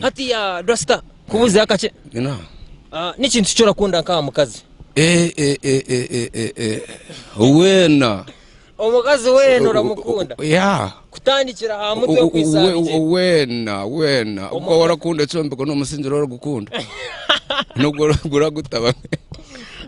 hati ya Rasta kubuze akace ina n'ikintu cyo rakunda nka mukazi wena umukazi wena uramukunda ya kutandikira ha mutwe yo kwisabije wena uko warakunda cyombe ko no musinjiro ro gukunda nubwo gutaba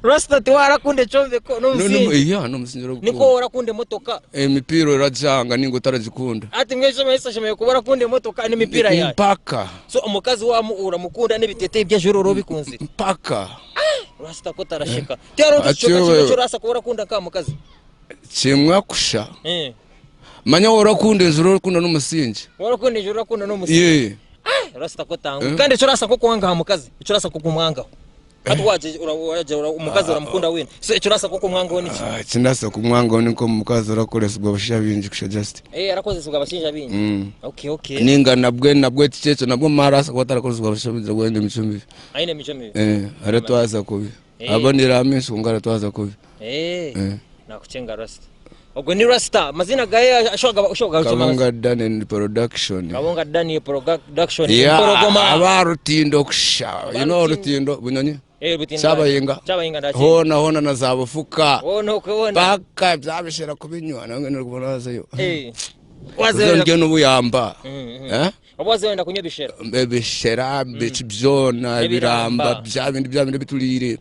Rasta twarakunde cyombe ko no musinjiro ya no musinjiro gukunda niko warakunde motoka imipiro irajanga ningo tarazikunda ati mwese mwese shemeye ko warakunde motoka n'imipira yayo mpaka so umukazi wamu uramukunda n'ibitete by'ejoro bikunze mpaka Rasta ko tarashika tero cyo Rasta ko warakunda ka mukazi kimwa kusha manya warakunda ejoro rakunda n'umusingi warakunda ejoro rakunda n'umusingi Rasta ko tangu kandi cyo Rasta ko kwanga mukazi cyo Rasta ko kumwanga atwaje umukazi uramukunda wena so cyo Rasta ko kumwanga woni kinasa kumwanga niko mukazi urakoresha ubwo bashinja binji kusha just arakoze ubwo bashinja binji okay ninga nabwe ticecho nabwo marasa ko atarakoze ubwo bashinja binji gwende micumbi aine micumbi ara twaza kubi abonera amenshi ungara twaza kubi nakucenga Rasta ubwo ni Rasta mazina gaye ashoga Kabonga Daniel production porogoma abarutindo kusha rutindo bunyonye Chabayinga ndaje hona nazabufuka kubona baka byabishira kubinywa nange nirikubonaza yo wazenda ngene ubuyamba wazenda kunya bishera bishera byona biramba bya bindi bitulire